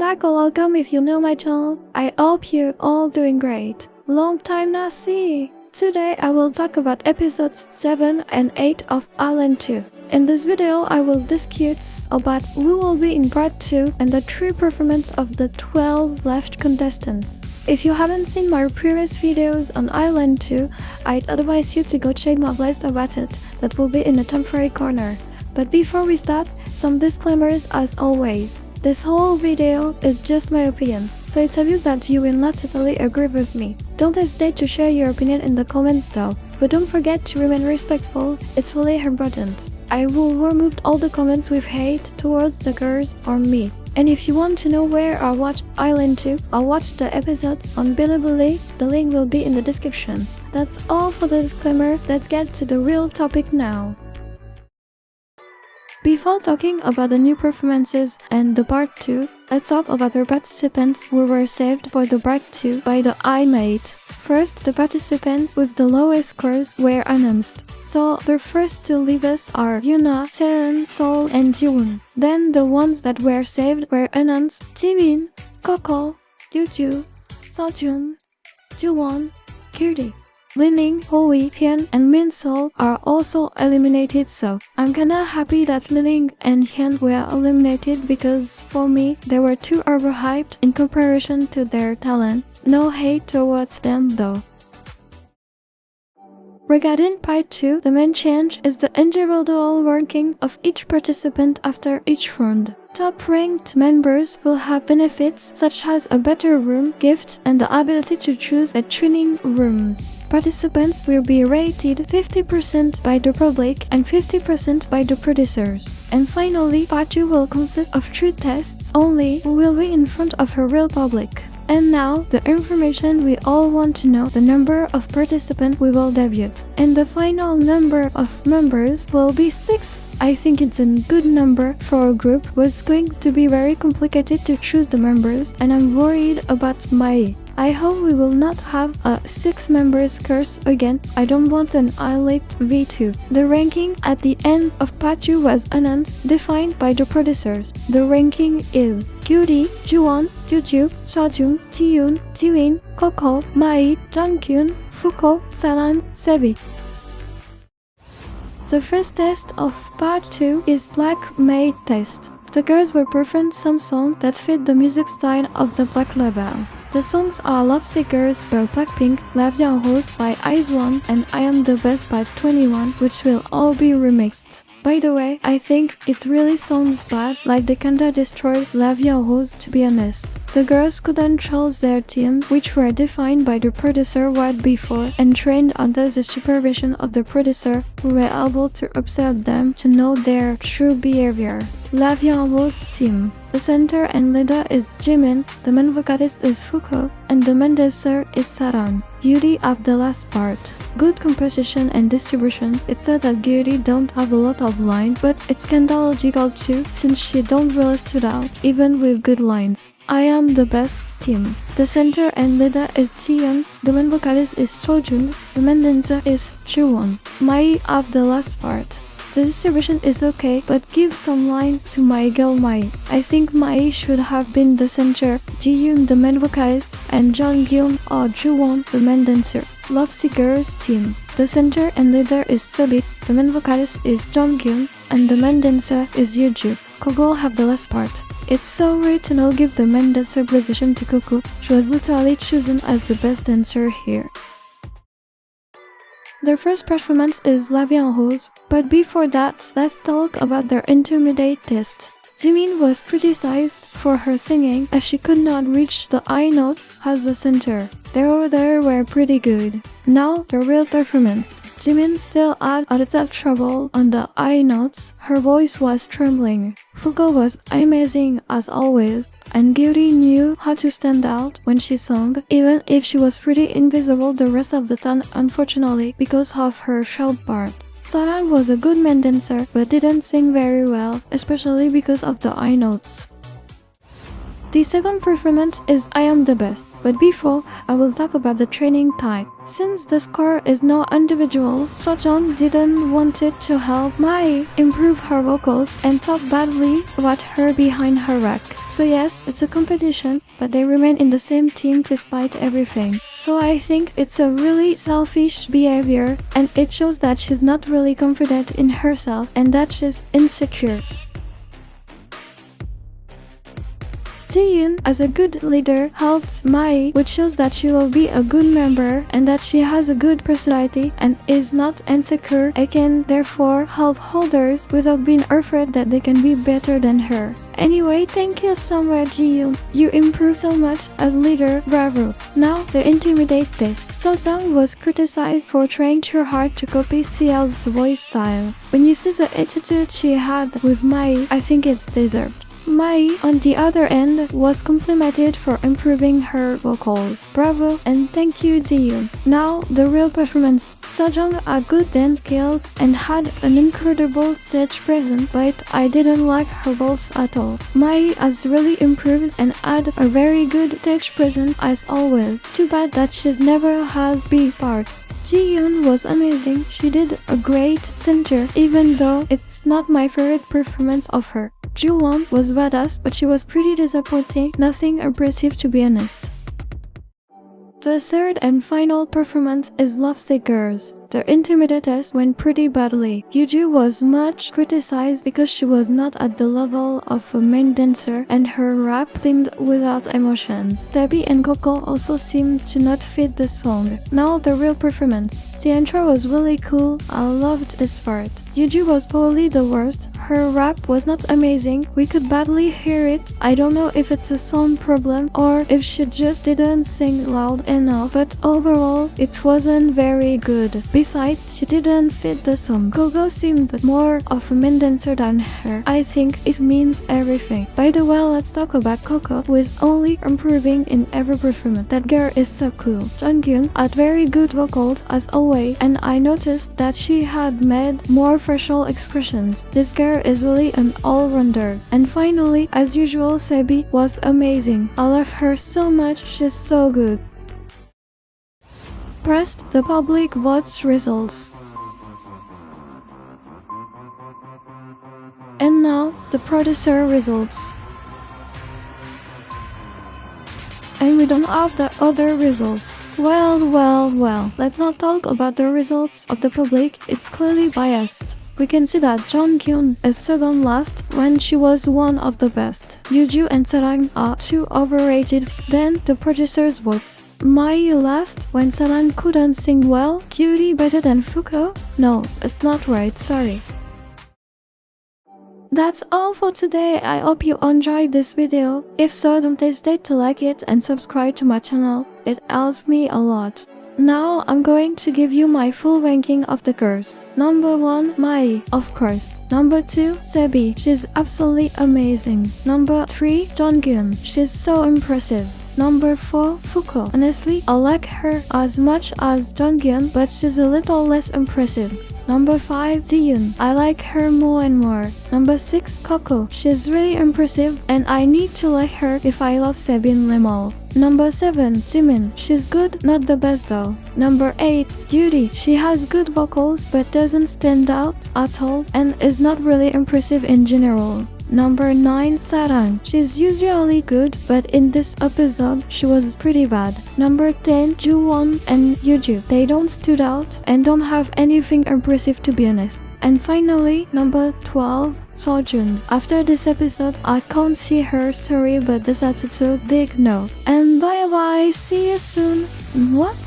back or welcome if you know my channel. I hope you're all doing great. Long time no see. Today I will talk about episodes 7 and 8 of Island 2. In this video I will discuss about who will be in part 2 and the true performance of the 12 left contestants. If you haven't seen my previous videos on Island 2, I'd advise you to go check my playlist about it. That will be in the temporary corner. But before we start, some disclaimers as always. This whole video is just my opinion, so it's obvious that you will not totally agree with me. Don't hesitate to share your opinion in the comments though, but don't forget to remain respectful, it's really important. I will remove all the comments with hate towards the girls or me. And if you want to know where I watch Island 2, I'll watch the episodes on Bilibili, the link will be in the description. That's all for the disclaimer, let's get to the real topic now. Before talking about the new performances and the part 2, let's talk about the participants who were saved for the part 2 by the iMate. First, the participants with the lowest scores were announced. So, the first to leave us are Yuna, Cheon, Sol, and Jiwoon. Then, the ones that were saved were announced: Jimin, Coco, Yuju, Sujung, Jowon, Kyuri. Lining, Hoi, Hyun, and Min Sol are also eliminated, so I'm kinda happy that Lining and Hyun were eliminated because for me they were too overhyped in comparison to their talent. No hate towards them though. Regarding part 2, the main change is the individual ranking of each participant after each round. Top-ranked members will have benefits such as a better room, gift, and the ability to choose the training rooms. Participants will be rated 50% by the public and 50% by the producers. And finally, part 2 will consist of 3 tests only who will be in front of a real public. And now, the information we all want to know, the number of participants we will debut. And the final number of members will be 6. I think it's a good number for a group, but it's going to be very complicated to choose the members, and I'm worried about Mai. I hope we will not have a 6 members curse again. I don't want an elite V2. The ranking at the end of part 2 was announced, defined by the producers. The ranking is Kyuri, Jiwon, Yuju, Sejong, Jiyoon, Jiwin, Coco, Mai, Jonghyun, Fuko, Salan, Sevi. The first test of part 2 is Black Maid test. The girls will perform some songs that fit the music style of the Black label. The songs are Love Seekers by Blackpink, Love Rose by IZ*ONE, and I Am the Best by 21, which will all be remixed. By the way, I think it really sounds bad, like they kinda destroyed Love Rose, to be honest. The girls couldn't choose their teams, which were defined by the producer right before and trained under the supervision of the producer, who were able to observe them to know their true behavior. Love Rose team. The center and leader is Jimin, the main vocalist is Fuko, and the main dancer is Saran. Beauty of the last part. Good composition and distribution. It's said that Gyuri don't have a lot of lines, but it's kinda logical too, since she don't really stood out, even with good lines. I Am the Best team. The center and leader is Jiyoung, the main vocalist is Sojun, the main dancer is Jowon. Mai of the last part. The distribution is okay, but give some lines to my girl Mai. I think Mai should have been the center, Jiyoung the main vocalist, and Jonghyun or Jowon the main dancer. Love Seekers team. The center and leader is Subit, the main vocalist is Jonghyun, and the main dancer is Yuju. Coco have the last part. It's so weird to not give the main dancer position to Coco. She was literally chosen as the best dancer here. Their first performance is La Vie en Rose, but before that, let's talk about their intermediate test. Jimin was criticized for her singing as she could not reach the high notes as the center. Their others were pretty good. Now, the real performance. Jimin still had a little trouble on the high notes, her voice was trembling. Fuko was amazing as always, and Gyuri knew how to stand out when she sang, even if she was pretty invisible the rest of the time unfortunately because of her shout part. Saran was a good main dancer but didn't sing very well, especially because of the high notes. The second performance is I Am the Best, but before, I will talk about the training type. Since the score is not individual, Sujung didn't want it to help Mai improve her vocals and talk badly about her behind her rack. So yes, it's a competition, but they remain in the same team despite everything. So I think it's a really selfish behavior, and it shows that she's not really confident in herself and that she's insecure. Taehyun, as a good leader, helped Mai, which shows that she will be a good member and that she has a good personality and is not insecure and can therefore help others without being afraid that they can be better than her. Anyway, thank you so much, Taehyun. You improved so much as leader, bravo. Now, the intimidate test. Sojang was criticized for trying too hard to copy CL's voice style. When you see the attitude she had with Mai, I think it's deserved. Mai, on the other end, was complimented for improving her vocals. Bravo and thank you, Taehyun. Now, the real performance. Sojung had good dance skills and had an incredible stage presence, but I didn't like her voice at all. Mai has really improved and had a very good stage presence as always. Too bad that she's never has B parts. Taehyun was amazing. She did a great center, even though it's not my favorite performance of her. Ju-won was badass, but she was pretty disappointing, nothing impressive to be honest. The third and final performance is Lovesick Girls. The intermediate test went pretty badly. Yuju was much criticized because she was not at the level of a main dancer and her rap seemed without emotions. Debbie and Coco also seemed to not fit the song. Now the real performance. The intro was really cool, I loved this part. Yuju was probably the worst. Her rap was not amazing, we could badly hear it. I don't know if it's a sound problem or if she just didn't sing loud enough, but overall it wasn't very good. Besides, she didn't fit the song. Coco seemed more of a main dancer than her. I think it means everything. By the way, let's talk about Coco, who is only improving in every performance. That girl is so cool. Jonghyun had very good vocals as always, and I noticed that she had made more facial expressions. This girl is really an all-rounder. And finally, as usual, Sebi was amazing. I love her so much, she's so good. First, the public votes results. And now, the producer results. And we don't have the other results. Well, let's not talk about the results of the public, it's clearly biased. We can see that Jonghyun is second last when she was one of the best. Yuju and Sarang are too overrated. Then the producers votes. Mai last when Sarang couldn't sing well. Cutie better than Fuko? No, it's not right, sorry. That's all for today. I hope you enjoyed this video. If so, don't hesitate to like it and subscribe to my channel. It helps me a lot. Now I'm going to give you my full ranking of the girls. Number 1, Mai, of course. Number 2, Sebi, she's absolutely amazing. Number 3, Jonghyun, she's so impressive. Number 4, Fuko. Honestly, I like her as much as Jonghyun, but she's a little less impressive. Number 5, Taehyun. I like her more and more. Number 6, Coco. She's really impressive and I need to like her if I love Sebin Lemol. Number 7, Jimin. She's good, not the best though. Number 8, Yuri. She has good vocals but doesn't stand out at all and is not really impressive in general. Number 9, Sarang. She's usually good, but in this episode, she was pretty bad. Number 10, Ju-won and Yuju. They don't stood out and don't have anything impressive to be honest. And finally, number 12, Sojun. After this episode, I can't see her, sorry, but this attitude, big no. And bye bye, see you soon. What?